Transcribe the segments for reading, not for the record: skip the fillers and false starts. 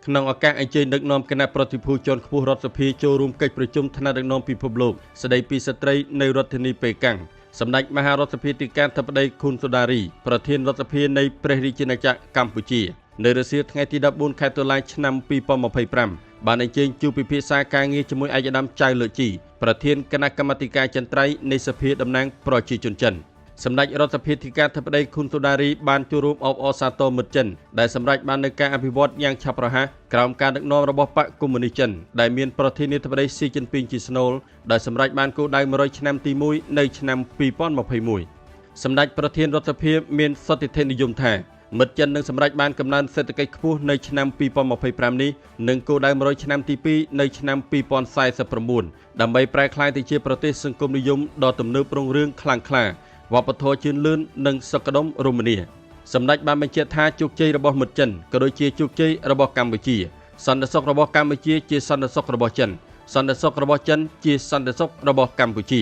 ក្នុងឱកាសអញ្ជើញដឹកនាំគណៈប្រតិភូជាន់ខ្ពស់រដ្ឋសភាចូលរួមកិច្ចប្រជុំថ្នាក់ដឹកនាំពិភពលោកស្ដីពីស្ត្រីនៅរដ្ឋធានីប៉េកាំងសម្ដេចមហារដ្ឋសភាទីការធិបតីខុនសូដារីប្រធានរដ្ឋសភានៃព្រះរាជាណាចក្រកម្ពុជានៅរសៀលថ្ងៃទី14ខែតុលាឆ្នាំ2025បានអញ្ជើញជួបពិភាក្សាការងារជាមួយឯកឧត្តមចៅលើកជីប្រធានគណៈកម្មាធិការចិនត្រៃនៃសភាតំណាងប្រជាជនចិនសម្ដេចរដ្ឋសភាទីការធិបតីខុនសូដារីបានចូលរួមអបអរសាទរមិត្តចិនដែលសម្រេចបាននូវការអភិវឌ្ឍយ៉ាងឆាប់រហ័សក្រោមការដឹកនាំរបស់បកកុម្មុយនីសចិនដែលមានប្រធានាធិបតីស៊ីជីនពីងជាស្នូលដែលសម្រេចបានគោលដៅ100ឆ្នាំទី1នៅឆ្នាំ2021សម្ដេចប្រធានរដ្ឋសភាមានសន្តិភាពនិយមថាមិត្តចិននឹងសម្រេចបានកំណើនសេដ្ឋកិច្ចខ្ពស់នៅឆ្នាំ2025នេះនិងគោលដៅ100ឆ្នាំទី2នៅឆ្នាំ2049ដើម្បីប្រែក្លាយទៅជាប្រទេសសង្គមនិយមដ៏ទំនើបរុងរឿងខ្លាំងក្លាវប្បធម៌ជឿនលឿននិងសុខដុមរមនាសម្ដេចបានបញ្ជាក់ថាជោគជ័យរបស់មិត្តចិនក៏ដូចជាជោគជ័យរបស់កម្ពុជាសន្តិសុខរបស់កម្ពុជាជាសន្តិសុខរបស់ចិនសន្តិសុខរបស់ចិនជាសន្តិសុខរបស់កម្ពុជា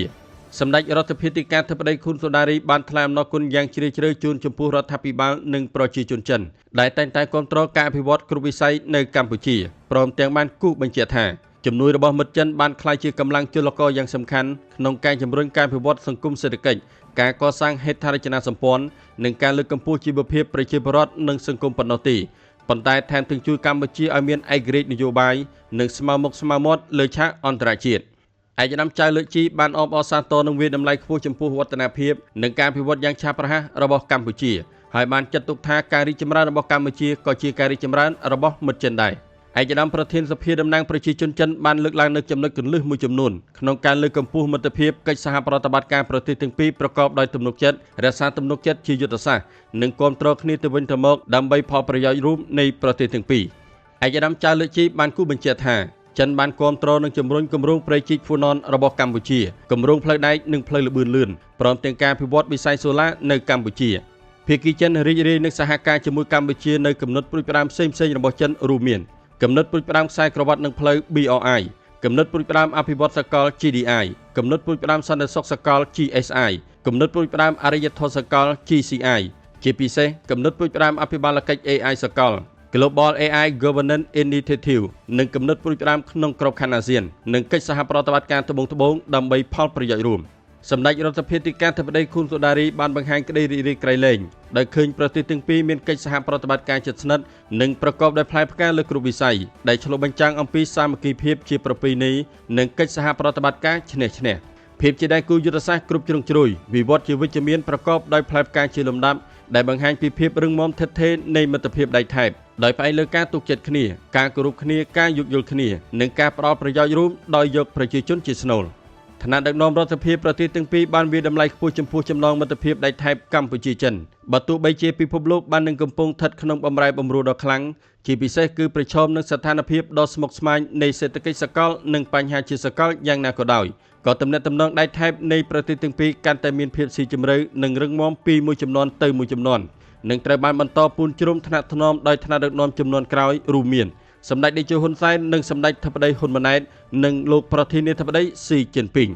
សម្ដេចរដ្ឋសភាទីការធិបតីខុនសូដារីបានថ្លែងអំណរគុណយ៉ាងជ្រាលជ្រៅជូនចំពោះរដ្ឋាភិបាលនិងប្រជាជនចិនដែលតែងតែគាំទ្រការអភិវឌ្ឍគ្រប់វិស័យនៅកម្ពុជាព្រមទាំងបានគូបញ្ជាក់ថាជំនួយរបស់មិត្តចិនបានក្លាយជាកម្លាំងចលករយ៉ាងសំខាន់ក្នុងការជំរុញការអភិវឌ្ឍសង្គមសេដ្ឋកិច្ចការកសាងហេដ្ឋារចនាសម្ព័ន្ធនិងការលើកកម្ពស់ជីវភាពប្រជាពលរដ្ឋនិងសង្គមប៉ុណ្ណោះទេប៉ុន្តែថែមទាំងជួយកម្ពុជាឲ្យមានឯករាជ្យនយោបាយនិងស្មើមុខស្មើមាត់លើឆាកអន្តរជាតិឯកឧត្តមចៅលើកជីបានអបអរសាទរនឹងវាតម្លៃខ្ពស់ចំពោះវឌ្ឍនភាពនិងការអភិវឌ្ឍយ៉ាងឆាប់រហ័សរបស់កម្ពុជាហើយបានចាត់ទុកថាការរីកចម្រើនរបស់កម្ពុជាក៏ជាការរីកចម្រើនរបស់មិត្តចិនដែរឯកឧត្តមប្រធានសភាតំណាងប្រជាជនចិនបានលើកឡើងនូវចំណុចគន្លឹះមួយចំនួនក្នុងការលើកកម្ពស់មិត្តភាពកិច្ចសហប្រតិបត្តិការប្រទេសទាំងពីរប្រកបដោយទំនុកចិត្តរក្សាទំនុកចិត្តជាយុទ្ធសាស្ត្រនិងគាំទ្រគ្នាទៅវិញទៅមកដើម្បីផលប្រយោជន៍រួមនៃប្រទេសទាំងពីរឯកឧត្តមចៅលើកជីបានគូបញ្ជាក់ថាចិនបានគាំទ្រនិងជំរុញគម្រោងព្រៃជីកហ្វូណនរបស់កម្ពុជាគម្រោងផ្លូវដែកនិងផ្លូវល្បឿនលឿនព្រមទាំងការអភិវឌ្ឍវិស័យសូឡានៅកម្ពុជាភាគីចិនរីករាយនឹងសហការជាមួយកម្ពុជានៅគំនិតព្រួយផ្ដើមផ្សេងៗរបស់ចិនរួមមានគំនិតព្រួយផ្ដើមខ្សែក្រវ៉ាត់និងផ្លូវ BRI គំនិតព្រួយផ្ដើមអភិវឌ្ឍសកល GDI គំនិតព្រួយផ្ដើមសន្តិសុខសកល GSI គំនិតព្រួយផ្ដើមអរិយធម៌សកល GCI ជាពិសេសគំនិតព្រួយផ្ដើមអភិបាលកិច្ច AI សកល Global AI Governance Initiative និងគំនិតព្រួយផ្ដើមក្នុងក្របខ័ណ្ឌអាស៊ាននិងកិច្ចសហប្រតិបត្តិការត្បូងត្បូងដើម្បីផលប្រយោជន៍រួមសម្ដេចរដ្ឋសភាទីការធិបតីខុនសូដារីបានបង្ហាញក្តីរីករាយក្រៃលែងដោយឃើញប្រទេសទាំងពីរមានកិច្ចសហប្រតិបត្តិការជិតស្និទ្ធនិងប្រកបដោយផ្លែផ្កាលើគ្រប់វិស័យដែលឆ្លុះបញ្ចាំងអំពីសាមគ្គីភាពជាប្រពៃណីនិងកិច្ចសហប្រតិបត្តិការឈ្នះឈ្នះភាពជាដៃគូយុទ្ធសាស្ត្រគ្រប់ជ្រុងជ្រោយវិវត្តជាវិជ្ជមានប្រកបដោយផ្លែផ្កាជាលំដាប់ដែលបង្ហាញពីភាពរឹងមាំថិតថេរនៃមិត្តភាពដៃថែបដោយផ្អែកលើការទុកចិត្តគ្នាការគោរពគ្នាការយោគយល់គ្នានិងការផ្ដល់ប្រយោជន៍រួមដោយយកប្រជាជនជាស្នូលឋានៈដឹកនាំរដ្ឋសភាប្រទេសទាំងពីរបានវាតម្លៃខ្ពស់ចំពោះចំណងមិត្តភាពដៃថែបកម្ពុជាចិនបើទោះបីជាពិភពលោកបាននឹងកំពុងស្ថិតក្នុងបម្រែបម្រួលដ៏ខ្លាំងជាពិសេសគឺប្រឈមនឹងស្ថានភាពដ៏ស្មុគស្មាញនៃសេដ្ឋកិច្ចសកលនិងបញ្ហាជាសកលយ៉ាងណាក៏ដោយក៏ទំនាក់ទំនងដៃថែបនៃប្រទេសទាំងពីរកាន់តែមានភាពស៊ីជម្រៅនិងរឹងមាំពីមួយជំនាន់ទៅមួយជំនាន់និងត្រូវបានបន្តពូនជ្រុំថ្នាក់ថ្នមដោយថ្នាក់ដឹកនាំជំនាន់ក្រោយរួមមានសម្ដេចតេជោហ៊ុនសែននិងសម្ដេចធិបតីហ៊ុនម៉ាណែតនិងលោកប្រធានាធិបតីស៊ីជីនពីង